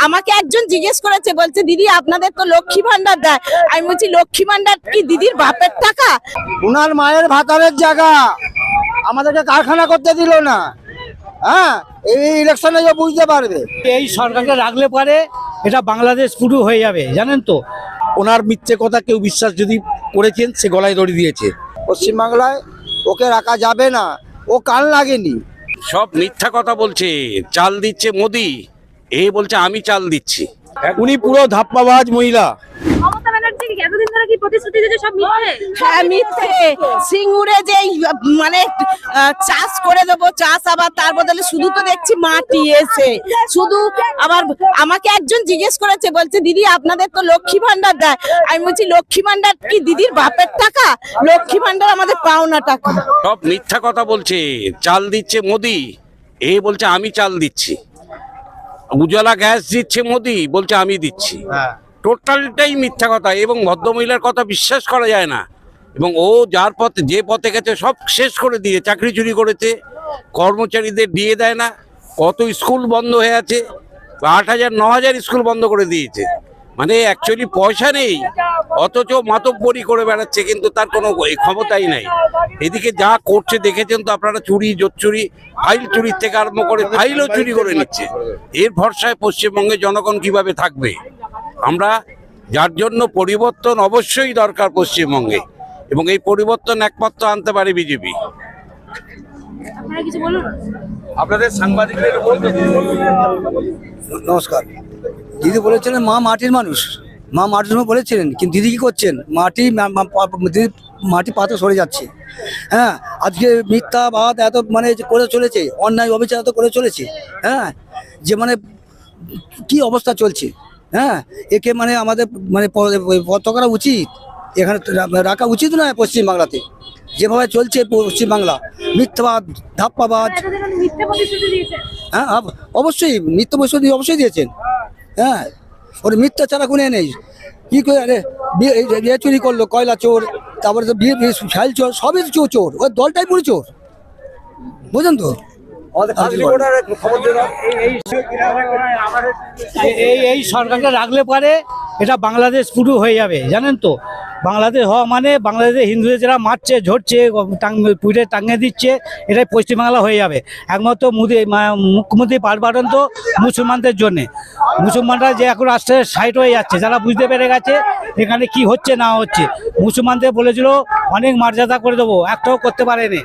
আমাকে একজন জিজ্ঞেস করেছে, বলছে দিদি আপনাদের তো লক্ষ্মী ভান্ডার দেয়। আমি বলছি লক্ষ্মী ভান্ডার কি দিদির বাপের টাকা? উনার মায়ের ভাতারের জায়গা আমাদেরকে কারখানা করতে দিল না। হ্যাঁ, এই ইলেকশনে বুঝতে পারবে। এই সরকারকে রাখলে পারে এটা বাংলাদেশ পুরো হয়ে যাবে, জানেন তো। ওনার মিথ্যে কথা কেউ বিশ্বাস যদি করেছেন, সে গলায় দড়ি দিয়েছে। পশ্চিমবাংলায় ওকে রাখা যাবে না, ও কান লাগেনি। সব মিথ্যা কথা বলছে। চাল দিচ্ছে মোদি, এ বলছে আমি চাল দিচ্ছি। উনি পুরো ধাপ্পাবাজ মহিলা। মমতা ব্যানার্জি এতদিন ধরে কি প্রতিশ্রুতি দিয়েছে সব মিথ্যে? হ্যাঁ মিথ্যে। সিঙ্গুরে যে মানে চাষ করে দেবো, চাষ আবার তার বদলে শুধু তো দেখছি মাটি এসে শুধু। আবার আমাকে একজন জিজ্ঞেস করেছে, বলছে দিদি আপনাদের তো লক্ষ্মী ভান্ডার দেয়। আমি বলছি লক্ষ্মী ভান্ডার কি দিদির বাপের টাকা? লক্ষ্মী ভান্ডার আমাদের পাওনা টাকা। সব মিথ্যা কথা বলছে। চাল দিচ্ছে মোদি, এ বলছে আমি চাল দিচ্ছি। উজালা গ্যাস দিচ্ছে মোদি, বলছে আমি দিচ্ছি। টোটালটাই মিথ্যা কথা, এবং ভদ্রমহিলার কথা বিশ্বাস করা যায় না। এবং ও যার পথে যে পথে গেছে সব শেষ করে দিয়ে চাকরি চুরি করেছে, কর্মচারীদের দিয়ে দেয় না, কত স্কুল বন্ধ হয়ে আছে, 8,000 9,000 স্কুল বন্ধ করে দিয়েছে। মানে অ্যাকচুয়ালি পয়সা নেই, অথচ মাতব্বরি করে বেড়াচ্ছে, কিন্তু তার কোনো ক্ষমতাই নাই। এদিকে যা করছে দেখেছেন তো আপনারা, চুরি জোচ্চুরি, ফাইল চুরির থেকে আরম্ভ করে ফাইলও চুরি করে নিচ্ছে। এর ভরসায় পশ্চিমবঙ্গে জনগণ কিভাবে থাকবে? আমরা যার জন্য পরিবর্তন অবশ্যই দরকার পশ্চিমবঙ্গে, এবং এই পরিবর্তন একমাত্র আনতে পারে বিজেপি। আপনারা কিছু বলুন। আপনাদের সাংবাদিকদের নমস্কার। দিদি বলেছিলেন মা মাটির মানুষ, মা মাটির মানুষ বলেছিলেন, কিন্তু দিদি কি করছেন? মাটি পাথর সরে যাচ্ছে। হ্যাঁ, আজকে মিথ্যাবাদ এত মানে করে চলেছে, অন্যায় অবিচার এত করে চলেছে। হ্যাঁ, যে মানে কি অবস্থা চলছে। হ্যাঁ, একে মানে আমাদের মানে পতাকা উচিত, এখানে রাখা উচিত নয় পশ্চিমবাংলাতে। যেভাবে চলছে পশ্চিমবাংলা, মিথ্যাবাদ, ধাপ্পাবাজ। মিথ্যে প্রতিশ্রুতি দিয়েছে। হ্যাঁ, অবশ্যই মিথ্যা প্রতিশ্রুতি অবশ্যই দিয়েছেন। হ্যাঁ, ওর মিথ্যা ছাড়া কোনো নেই। কি করে বিয়ে চুরি করলো, কয়লা চোর, তারপরে তো বিয়ে ফাইল চোর, সবই চোর। ওই দলটাই পুরো চোর, বুঝলেন তো। এই সরকারকে রাখলে পারে এটা বাংলাদেশ পুরো হয়ে যাবে, জানেন তো। বাংলাদেশ হওয়া মানে বাংলাদেশে হিন্দুদের যারা মারছে, ঝরছে, পুড়ে টাঙিয়ে দিচ্ছে, এটাই পশ্চিমবাংলা হয়ে যাবে। একমাত্র মুখ্যমন্ত্রী পারবারণ তো মুসলমানদের জন্যে। মুসলমানরা যে এখন রাষ্ট্রের সাইড হয়ে যাচ্ছে, যারা বুঝতে পেরে গেছে এখানে কি হচ্ছে না হচ্ছে। মুসলমানদের বলেছিল অনেক মর্যাদা করে দেবো, একটাও করতে পারেনি।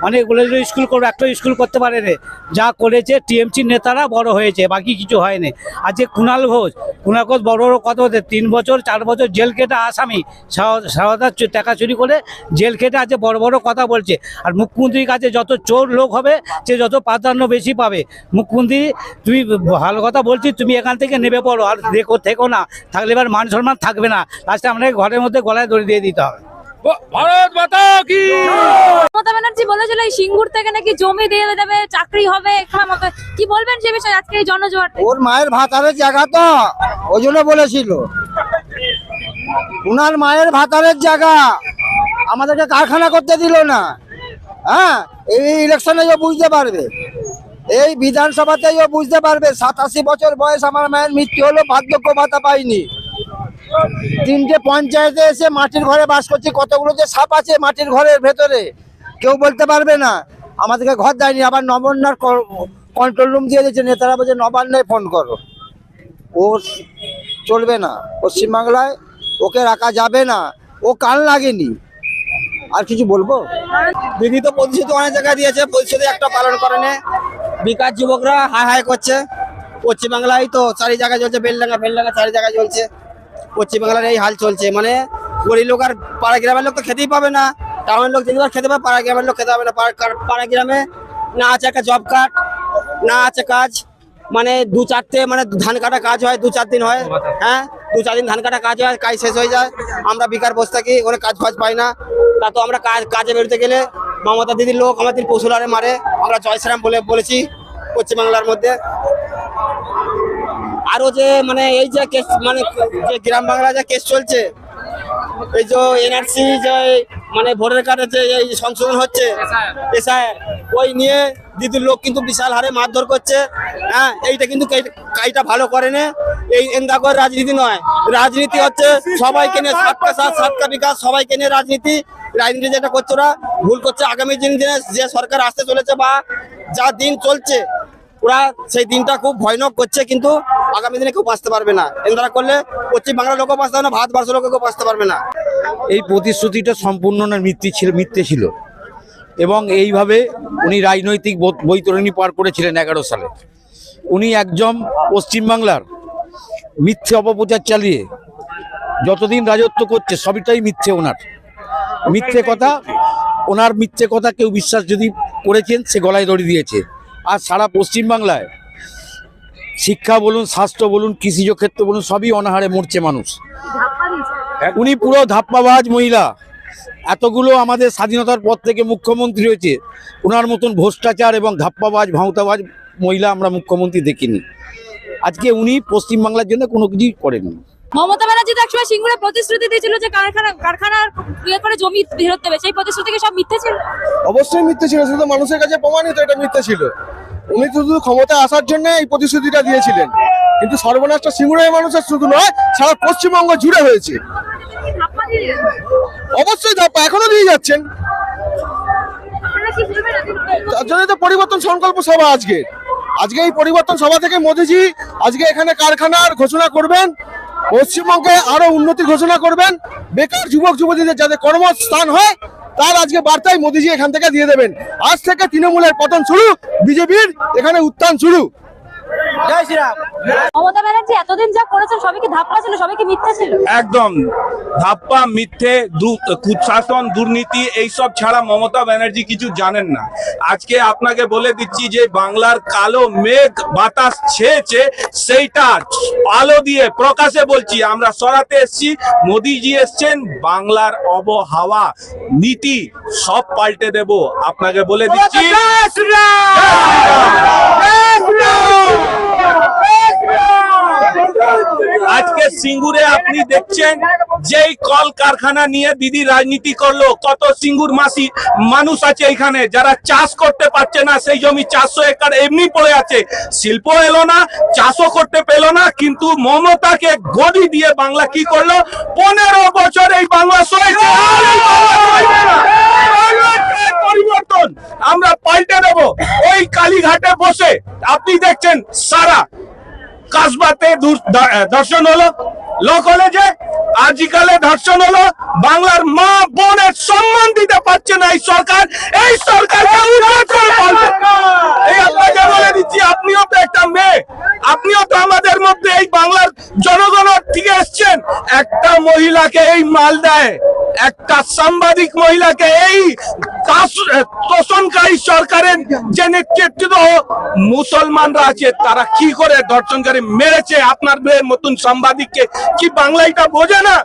অনেক বলেছিল স্কুল করবো, একটাও স্কুল করতে পারেনি। যা করেছে টিএমসির নেতারা বড় হয়েছে, বাকি কিছু হয়নি। আর যে কুণাল ঘোষ বড় বড় কথা বলতে 3 বছর 4 বছর জেল কেটে আসামি, সারদা টাকা চুরি করে জেল খেটে আছে, বড় বড় কথা বলছে। আর মুখ্যমন্ত্রীর কাছে যত চোর লোক হবে সে যত প্রাধান্য বেশি পাবে। মুখ্যমন্ত্রী তুমি ভালো কথা বলছি, তুমি এখান থেকে নেমে পড়ো, আর দেখো থেকো না, থাকলে এবার মান সম্মান থাকবে না। লাস্টে আমাদের ঘরের মধ্যে গলায় দড়ি দিয়ে দিতে হবে। ভারত মাতা কি। মমতা ব্যানার্জি বলেছিল এই সিঙ্গুর থেকে নাকি জমি দিয়ে দেবে, চাকরি হবে। কি বলবেন সে বিষয়ে আজকে এই জনজোয়ার? ওর মায়ের ভাতারের জায়গা তো ওই জন্য বলেছিল। উনার মায়ের ভাতারের জায়গা আমাদেরকে কারখানা করতে দিল না। হ্যাঁ, এই ইলেকশনে বুঝতে পারবে, এই বিধানসভাতেই বুঝতে পারবে। 87 বছর বয়স আমার মায়ের মৃত্যু হলো, বার্ধক্য ভাতা পাইনি। 3টে পঞ্চায়েতে এসে মাটির ঘরে বাস করছি, কতগুলো যে সাপ আছে মাটির ঘরের ভেতরে কেউ বলতে পারবে না। আমাদেরকে ঘর দেয়নি, আবার নবান্নর কন্ট্রোল রুম দিয়ে দিয়েছে। নেতারা বলছে নবান্নে ফোন করো। ও চলবে না, পশ্চিমবাংলায় ওকে রাখা যাবে না, ও কান লাগেনি। আর কিছু বলবো? দিদি তো প্রতিশ্রুতি অনেক জায়গায় দিয়েছে, প্রতিশ্রুতি একটা পালন করেনি। বিকাশ যুবকরা হাই হাই করছে। পশ্চিমবাংলায় তো 4 জায়গায় চলছে, বেলডাঙ্গা 4 জায়গায় চলছে। পশ্চিমবাংলার এই হাল চলছে, মানে গরিব লোক আর পাড়া গ্রামের লোক তো খেতেই পাবে না। টাউনের লোক যেগুলো খেতে পাবে, পাড়া গ্রামের লোক খেতে পাবে না। পাড়া গ্রামে না আছে একটা জব কার্ড, না আছে কাজ। মানে 2-4টে মানে ধান কাটা কাজ হয়, 2-4 দিন হয়। হ্যাঁ, 2-4 দিন ধান কাটা কাজ হয়, কাজ শেষ হয়ে যায়। আমরা বেকার বসে থাকি, ওখানে কাজ ফাজ পাই না। তা তো আমরা কাজে বেরোতে গেলে মমতা দিদির লোক আমাদের পশুলারে মারে। আমরা জয় শ্রীরাম বলেছি পশ্চিমবাংলার মধ্যে। আরো যে মানে এই যে কেস, মানে যে গ্রাম বাংলা যে কেস চলছে, এই যে এনআরসি যে মানে ভোটার কার্ডে যে এই সংশোধন হচ্ছে, এসআইআর, ওই নিয়ে দিদির লোক কিন্তু বিশাল হারে মারধর করছে। হ্যাঁ, এইটা কিন্তু কাজটা ভালো করে না। এই এন্দাকর রাজনীতি নয়। রাজনীতি হচ্ছে সবাইকে নিয়ে, সাতকা সাথ সাতকা বিকাশ, সবাইকে নিয়ে রাজনীতি। রাজনীতি যেটা করছে ওরা ভুল করছে। আগামী দিনে যে সরকার আসতে চলেছে বা যা দিন চলছে, ওরা সেই দিনটা খুব ভয়ানক করছে, কিন্তু আগামী দিনে কেউ বাঁচতে পারবে না। এন্দারা করলে পশ্চিম বাংলার লোকও বাঁচতে পারবে না, ভারতবর্ষের লোকও কেউ বাঁচতে পারবে না। এই প্রতিশ্রুতিটা সম্পূর্ণ না মিথ্যে ছিল এবং এইভাবে উনি রাজনৈতিক বৈতরণী পার করেছিলেন 11 সালে। উনি একজন পশ্চিমবাংলার মিথ্যে অপপ্রচার চালিয়ে যতদিন রাজত্ব করছে সবটাই মিথ্যে। ওনার মিথ্যে কথা কেউ বিশ্বাস যদি করেছেন সে গলায় দড়ি দিয়েছে। আর সারা পশ্চিমবাংলায় শিক্ষা বলুন, স্বাস্থ্য বলুন, কৃষিজ ক্ষেত্র বলুন, সবই অনাহারে মরছে মানুষ। উনি পুরো ধাপ্পাবাজ মহিলা। এতগুলো আমাদের স্বাধীনতার পর থেকে মুখ্যমন্ত্রী হয়েছে, ওনার মতন ভ্রষ্টাচার এবং ধাপ্পাবাজ ভাঁওতাবাজ মহিলা আমরা মুখ্যমন্ত্রী দেখিনি। আজকে উনি পশ্চিমবাংলার জন্য কোনো কিছুই করেননি। মমতা ব্যানার্জি তো একসময় সিঙ্গুরে প্রতিশ্রুতি দিয়েছিল যে কারখানার করে জমি ফেরত দেবে, সেই প্রতিশ্রুতি কি সব মিথ্যে ছিল? অবশ্যই মিথ্যে ছিল, শুধু মানুষের কাছে প্রমাণিত এটা মিথ্যে ছিল। উনি শুধু ক্ষমতায় আসার জন্য এই প্রতিশ্রুতিটা দিয়েছিলেন, কিন্তু সর্বনাশটা সিঙ্গুরের মানুষের শুধু নয়, সারা পশ্চিমবঙ্গ জুড়ে হয়েছে। অবশ্যই ধাপ্পা এখনো দিয়ে যাচ্ছেন। তার জন্য তো পরিবর্তন সংকল্প সভা আজকে এই পরিবর্তন সভা থেকে মোদিজি আজকে এখানে কারখানার ঘোষণা করবেন, পশ্চিমবঙ্গে আরো উন্নতি ঘোষণা করবেন, বেকার যুবক যুবতীদের যাতে কর্মস্থান হয় তার আজকে বার্তাই মোদিজি এখান থেকে দিয়ে দেবেন। আজ থেকে তৃণমূলের পতন শুরু, বিজেপির এখানে উত্থান শুরু। জয় শ্রীরাম। মমতা ব্যানার্জি এতদিন যা করেছেন সবই কি ধাপ্পা ছিল, সবই কি মিথ্যে ছিল? একদম ধাপ্পা, মিথ্যে, কুশাসন, দুর্নীতি এইসব ছাড়া মমতা ব্যানার্জি কিছু জানেন না। আজকে আপনাকে বলে দিচ্ছি যে বাংলার কালো মেঘ বাতাস ছেয়েছে, সেইটা আলো দিয়ে প্রকাশে বলছি আমরা সরাতে এসছি। মোদিজি এসছেন, বাংলার আবহাওয়া নীতি সব পাল্টে দেব আপনাকে বলে দিচ্ছি। আজকে সিঙ্গুরে আপনি দেখছেন যেই কল কারখানা নিয়ে দিদি রাজনীতি করলো, কত সিঙ্গুর মাসি মানুষ আছে এখানে যারা চাষ করতে পারছে না, সেই জমি 400 একর এমনি পড়ে আছে। শিল্প এলো না, চাষও করতে পেল না, কিন্তু মমতাকে গদি দিয়ে বাংলা কি করলো? 15 বছর এই বাংলা সয়েছে। পরিবর্তন আমরা পাল্টে দেব। ওই কালীঘাটে বসে আপনি দেখছেন সারা কাসবাতে ধর্ষণ হলো, ল কলেজে আজকালে ধর্ষণ হলো, বাংলার মা বোনের সম্মান দিতে পারছে না এই সরকার। এই সরকারকে উন্নত করে পারবে। এই আপনাকে বলে দিচ্ছি, আপনিও তো একটা মেয়ে, আপনিও তো আমাদের মধ্যে এই বাংলার জনগণের থেকে এসছেন। একটা মহিলাকে এই মালদায়, একটা সাংবাদিক মহিলাকে এই তোষণকারী সরকারের যে নেতৃত্ব মুসলমানরা আছে তারা কি করে ধর্ষণকারী মেরেছে আপনার মতন সাংবাদিককে। কি বাংলা এটা বোঝে না?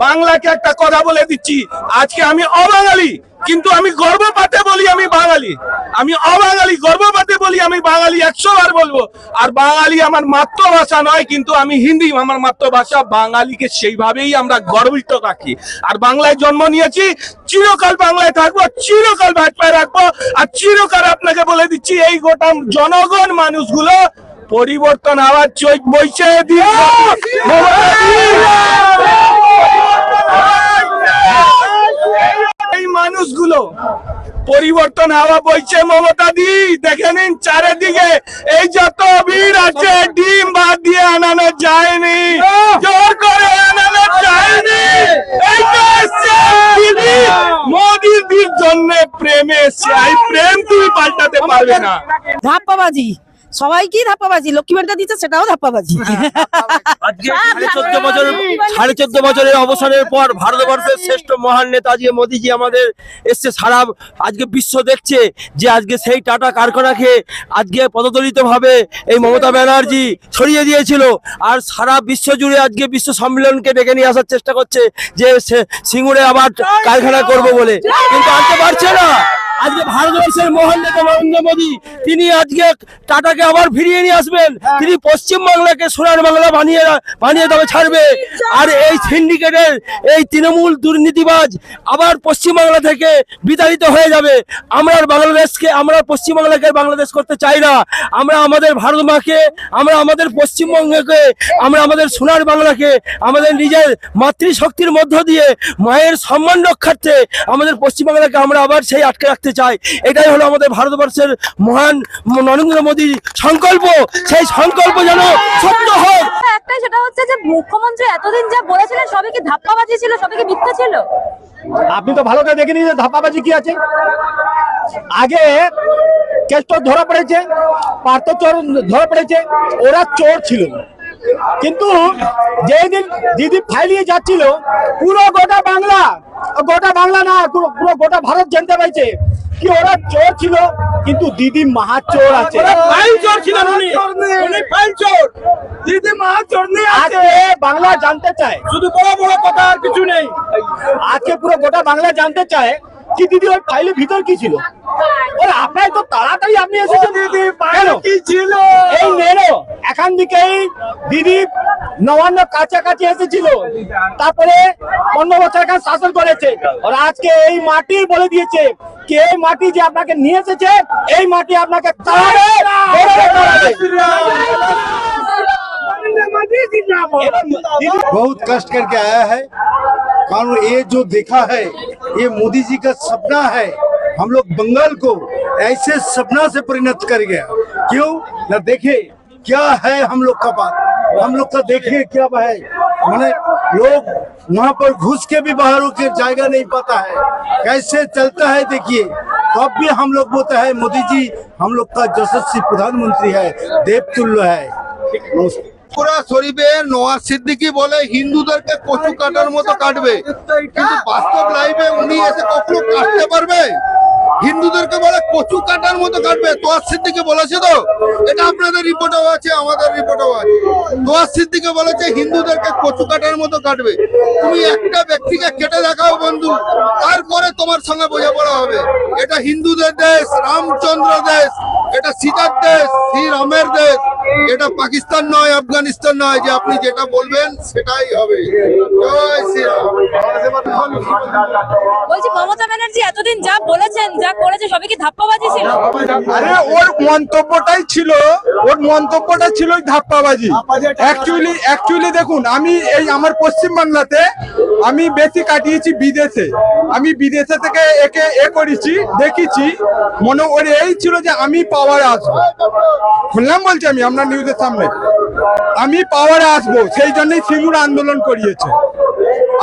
বাংলাকে একটা কথা বলে দিচ্ছি, আজকে আমি অবাঙালি, কিন্তু আমি গর্বপাতে বলি আমি বাঙালি। আমি অবাঙালি, গর্বপাতে বলি আমি বাঙালি, 100 বার বলবো। আর বাঙালি আমার মাতৃভাষা নয়, কিন্তু আমি হিন্দি আমার মাতৃভাষা। বাঙালিকে সেইভাবেই আমরা গর্বিত রাখি। আর বাংলায় জন্ম নিয়েছি, চিরকাল বাংলায় থাকবো, চিরকাল ভাজপায় রাখবো। আর চিরকাল আপনাকে বলে দিচ্ছি, এই গোটা জনগণ মানুষগুলো পরিবর্তন হওয়ার চোখ বইছে দিয়ে এই মানুষগুলো পরিবর্তন হাওয়া বইছে। মমতা দি দেখে নিন চারিদিকে এই যত ভিড় আছে, ডিম ভাত দিয়ে আনানো যায়নি, জোর করে আনানো যায়নি। মোদির জন্য প্রেমে এসছে, এই প্রেম তুমি পাল্টাতে পারবে না। ধাপ্পাবাজি, সবাইকেই ধাপ্পাবাজি, লক্ষ্মী ভান্ডার দিচ্ছে সেটাও ধাপ্পাবাজি। আজকে 14.5 বছরের অবসানের পর ভারতবর্ষের শ্রেষ্ঠ মহান নেতা আজকে মোদিজি আমাদের এসছে। সারা আজকে বিশ্ব দেখছে যে আজকে সেই টাটা কারখানাকে আজকে পদদলিত ভাবে এই মমতা ব্যানার্জি ছড়িয়ে দিয়েছিল। আর সারা বিশ্ব জুড়ে আজকে বিশ্ব সম্মেলনকে ডেকে নিয়ে আসার চেষ্টা করছে যে সিঙ্গুরে আবার কারখানা করব বলে, কিন্তু আনতে পারছে না। আজকে ভারতবর্ষের মহান নেতা নরেন্দ্র মোদী তিনি আজকে টাটাকে আবার ফিরিয়ে নিয়ে আসবেন। তিনি পশ্চিমবাংলাকে সোনার বাংলা বানিয়ে তবে ছাড়বে। আর এই সিন্ডিকেটের এই তৃণমূল দুর্নীতিবাজ আবার পশ্চিমবাংলা থেকে বিতাড়িত হয়ে যাবে। আমরা পশ্চিমবাংলাকে বাংলাদেশ করতে চাই না। আমরা আমাদের ভারত মাকে, আমরা আমাদের পশ্চিমবঙ্গকে, আমরা আমাদের সোনার বাংলাকে আমাদের নিজের মাতৃশক্তির মধ্য দিয়ে মায়ের সম্মান রক্ষার্থে আমাদের পশ্চিমবাংলাকে আমরা আবার সেই আটকে রাখতে চাই। এটাই হলো আমাদের ভারতবর্ষের মহান নরেন্দ্র মোদীর সংকল্প। সেই সংকল্প যেন সত্য হয়। একটাই, সেটা হচ্ছে যে মুখ্যমন্ত্রী এতদিন যা বলেছিলেন সবই কি ধাপ্পাবাজি ছিল, সবই কি মিথ্যা ছিল? আপনি তো ভালো করে দেখে নিন যে ধাপ্পাবাজি কি আছে। আগে কেষ্টর ধরা পড়েছে, পার্থ চোর ধরা পড়েছে, ওরা চোর ছিল। কিন্তু যেদিন দিদি ফাইলিয়ে যাচ্ছিল পুরো গোটা বাংলা না, পুরো গোটা ভারত জানতে পারছে কি ওরা চোর ছিল। কিন্তু দিদি মহা চোর আছে। আজকে বাংলা জানতে চায়, শুধু বড় বড় কথা আর কিছু নেই। আজকে পুরো গোটা বাংলা জানতে চায় কি দিদি ওই ফাইলের ভিতর কি ছিল। আপনার তো তাড়াতাড়ি আপনি এসেছেন, দিদি কি ছিল এই নেড়ো এখান থেকেই দিদি নবান্ন কাছাকাছি এসেছিল, তারপরে 15 বছর এখানে শাসন করেছে। আর আজকে এই মাটি বলে দিয়েছে কি এই মাটি যে আপনাকে নিয়ে এসেছে, এই মাটি আপনাকে बहुत कष्ट करके आया है। कानून ये जो देखा है ये मोदी जी का सपना है। हम लोग बंगाल को ऐसे सपना से परिणत कर गया। क्यों न देखे क्या है हम लोग का बात, हम लोग का देखे क्या है। माने लोग वहाँ पर घुस के भी बाहर के जाएगा नहीं पाता है, कैसे चलता है देखिए। तब भी हम लोग बोलते हैं मोदी जी हम लोग का यशस्वी प्रधानमंत्री है, देवतुल्य है। পুরা শরীফের নওয়াজ সিদ্দিকী বলে হিন্দুদেরকে কচু কাটার মতো কাটবে, কিন্তু বাস্তব লাইফে উনি এসে কখনো কাটতে পারবে? হিন্দুদেরকে বলে কচু কাটার মতো কাটবে। তোয়াজ সিদ্দিকী বলেছে তো, এটা আপনাদের রিপোর্টও আছে, আমাদের রিপোর্টও আছে। তোয়াজ সিদ্দিকী বলেছে হিন্দুদেরকে কচু কাটার মতো কাটবে। তুমি একটা ব্যক্তিকে কেটে দেখাও বন্ধু, তারপরে তোমার সঙ্গে বোঝাপড়া হবে। এটা হিন্দুদের দেশ, রামচন্দ্র দেশ, এটা সীতার দেশ, শ্রী রামের দেশ। এটা পাকিস্তান নয়, আফগানিস্তান নয় যে আপনি যেটা বলবেন সেটাই হবে। জয় শ্রীরাম। বলছি মমতা ব্যানার্জি এতদিন যা বলেছেন, যা করেছে সবই কি ধাপ্পাবাজি ছিল? আরে ওর মন্তব্যটা ছিল ধাপ্পাবাজি। অ্যাকচুয়ালি দেখুন, আমি এই আমার পশ্চিম বাংলাতে আমি বেশি কাটিয়েছি বিদেশে। আমি বিদেশে থেকে একে করেছি, দেখেছি। মনে ওর এই ছিল যে আমি পাওয়ারে আসবো। শুনলাম বলছি আমি আপনার নিউজের সামনে আমি পাওয়ারে আসবো, সেই জন্যই সিঙ্গুর আন্দোলন করিয়েছে।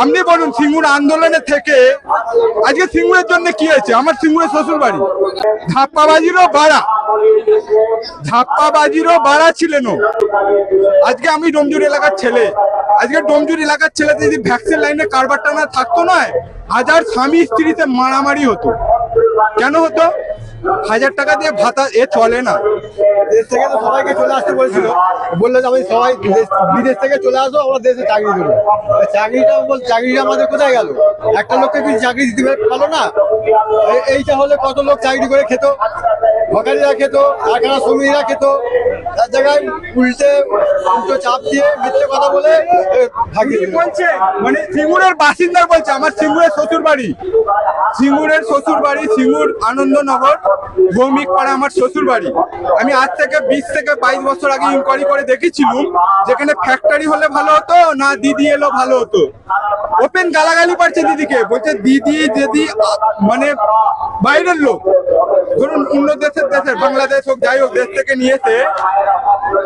আপনি বলুন সিঙ্গুর আন্দোলনে থেকে আজকে সিঙ্গুরের জন্য কি হয়েছে? আমার সিঙ্গুরের শ্বশুর বাড়ি ধাপ্পাবাজিরও বাড়া ছিলেন। আজকে আমি ডোমজুর এলাকার ছেলে, আজকে ডোমজুর এলাকার ছেলেতে যদি ভ্যাকসিন লাইনে কারবারটা না থাকতো নয়, হাজার স্বামী স্ত্রীতে মারামারি হতো। কেন হতো? 1000 টাকা দিয়ে ভাতা এ চলে না। দেশ থেকে তো সবাইকে চলে আসতে বলছিল, বললো যে আমি সবাই বিদেশ থেকে চলে আসবো, আমরা দেশে চাকরি দেবো। চাকরিটা আমাদের কোথায় গেল? একটা লোককে কিছু চাকরি দিতে পারলো না। এইটা হলে কত লোক চাকরি করে খেত, হকারিরা খেত, কারখানা শ্রমিকরা খেত। তার জায়গায় উল্টো চাপ দিয়ে মিথ্যে কথা বলে বলছে, মানে সিঙ্গুরের বাসিন্দা বলছে আমার সিঙ্গুরের শ্বশুর বাড়ি, সিঙ্গুর আনন্দনগর ভৌমিক পাড়া আমার শ্বশুর বাড়ি। আমি আজ থেকে 20 থেকে 22 বছর আগে ইনকোয়ারি করে দেখেছিলাম যেখানে ফ্যাক্টরি হলে ভালো হতো না দিদি এলো ভালো হতো। ওপেন গালাগালি পাচ্ছে দিদিকে, বলছে দিদি যদি মানে বাইরের লোক, ধরুন অন্য দেশের বাংলাদেশ হোক যাই হোক, দেশ থেকে নিয়েছে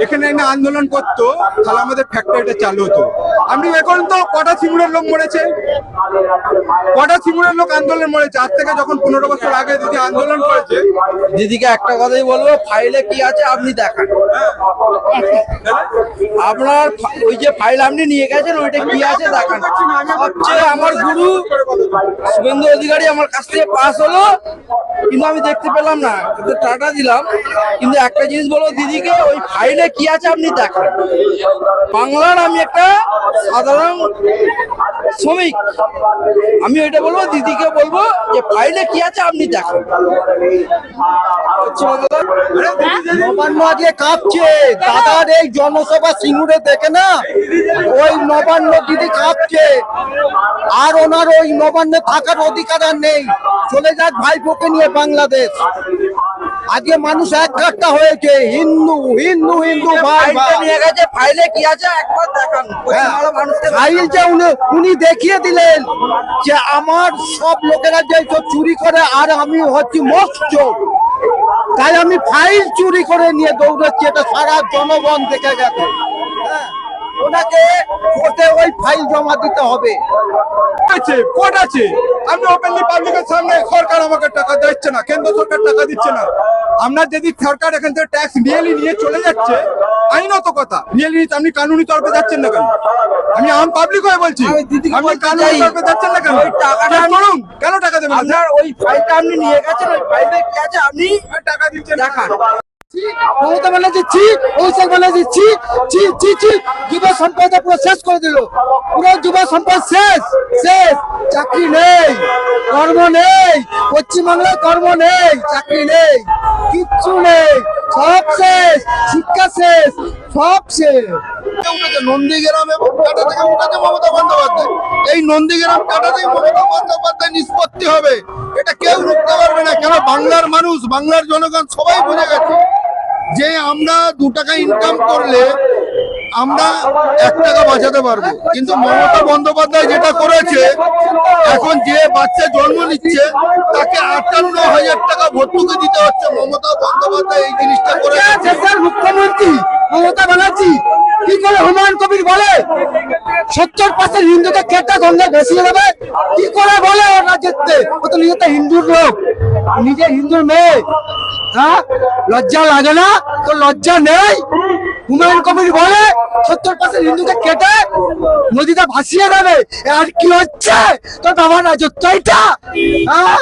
এখানে এনে আন্দোলন করতো, তাহলে আমাদের ফ্যাক্টরিটা চালু হতো। আপনি এখন তো কটা সিঙ্গুরের লোক মরেছে, কটা সিঙ্গুরের লোক আন্দোলন মরেছে। আজ থেকে যখন 15 বছর আগে দিদি আন্দোলন করেছে, দিদিকে একটা কথাই বলবো, ফাইলে কি আছে আপনি দেখান। আপনার ওই যে ফাইল আপনি নিয়ে গেছেন ওইটা কি আছে দেখান। সবচেয়ে আমার গুরু শুভেন্দু অধিকারী আমার কাছ থেকে পাস হলো, কিন্তু আমি দেখতে পেলাম না, কিন্তু টাটা দিলাম। কিন্তু একটা জিনিস বলো দিদিকে, ওই ফাইলে কি আছে আপনি দেখান। বাংলার আমি একটা সাধারণ শ্রমিক, আমি এটা বলবো, দিদিকে বলবো যে ফাইলে কি আছে আপনি দেখেন। নবান্ন আজকে কাঁপছে, দাদার এই জনসভা সিঙ্গুরে দেখে না ওই নবান্ন দিদি কাঁপছে। আর ওনার ওই নবান্নে থাকার অধিকার আর নেই, চলে যাক ভাইপোকে নিয়ে বাংলাদেশ। আজকে মানুষ এক কাট্টা হয়েছে, হিন্দু হিন্দু হিন্দু ভাই নিয়ে গেছে। ফাইলে কি আছে একবার দেখান। ফাইল যে উনি দেখিয়ে দিলেন যে আমার সব লোকেরা যে চুরি করে আর আমি হচ্ছি মস্ত চোর, তাই আমি ফাইল চুরি করে নিয়ে দৌড়াচ্ছি। এটা সারা জনগণ দেখে গেছে। ওনাকে কোর্টে ওই ফাইল জমা দিতে হবে। কোর্ট আছে, আমি ওপেনলি পাবলিকের সামনে সরকার আমাকে টাকা দিচ্ছে না, কেন্দ্র সরকার টাকা দিচ্ছে না। আপনার যদি সরকার এখান থেকে ট্যাক্স নিয়ে চলে যাচ্ছে, আইনত কথা নিয়ে আপনি কানুনি তরফে যাচ্ছেন না কেন? আমি আম পাবলিক হয়ে বলছি, আপনি কানুনি তরফে যাচ্ছেন না কেন? করুন, কেন টাকা দেবেন? আপনার ওই ফাইলটা আপনি নিয়ে গেছেন, ওই ফাইলে কি আছে আপনি টাকা দিচ্ছেন দেখান। মমতা ব্যানার্জি অভিষেক ব্যানার্জি যুব সম্পদ পুরো শেষ করে দিল। পুরো যুব সম্পদ শেষ শেষ। চাকরি নেই, কর্ম নেই, পশ্চিমবাংলায় কর্ম নেই, চাকরি নেই, কিচ্ছু নেই, সব শেষ। শিক্ষা শেষ, সব শেষ। নন্দীগ্রাম এবং কাটা থেকে উঠেছে মমতা বন্দ্যোপাধ্যায়। এই নন্দীগ্রাম কাটা থেকে মমতা বন্দ্যোপাধ্যায় নিষ্পত্তি হবে, এটা কেউ রুখতে পারবে না। কেন বাংলার মানুষ, বাংলার জনগণ সবাই বুঝে গেছে যে আমরা 2 টাকা ইনকাম করলে আমরা 1 টাকা বাঁচাতে পারবো। কিন্তু মমতা বন্দ্যোপাধ্যায় যেটা করেছে, এখন যে বাচ্চা জন্ম নিচ্ছে তাকে 58,000 টাকা ভর্তুকি দিতে হচ্ছে। মমতা বন্দ্যোপাধ্যায় এই জিনিসটা করেছে। মুখ্যমন্ত্রী মমতা ব্যানার্জি কি করে হুমায়ুন কবির বলে 70% হিন্দুকে কেটে গঙ্গায় ভেসিয়ে দেবে? কি করে বলে ওর রাজ্যে? ও তো নিজে হিন্দুর লোক, নিজে হিন্দুর মেয়ে। হ্যাঁ, লজ্জা লাগে না? তো লজ্জা নেই? হুমায়ুন কবির বলে 70% হিন্দুকে কেটে নদীতে ভাসিয়ে দেবে। আর কি হচ্ছে তোর বাবার রাজত্ব এটা? হ্যাঁ।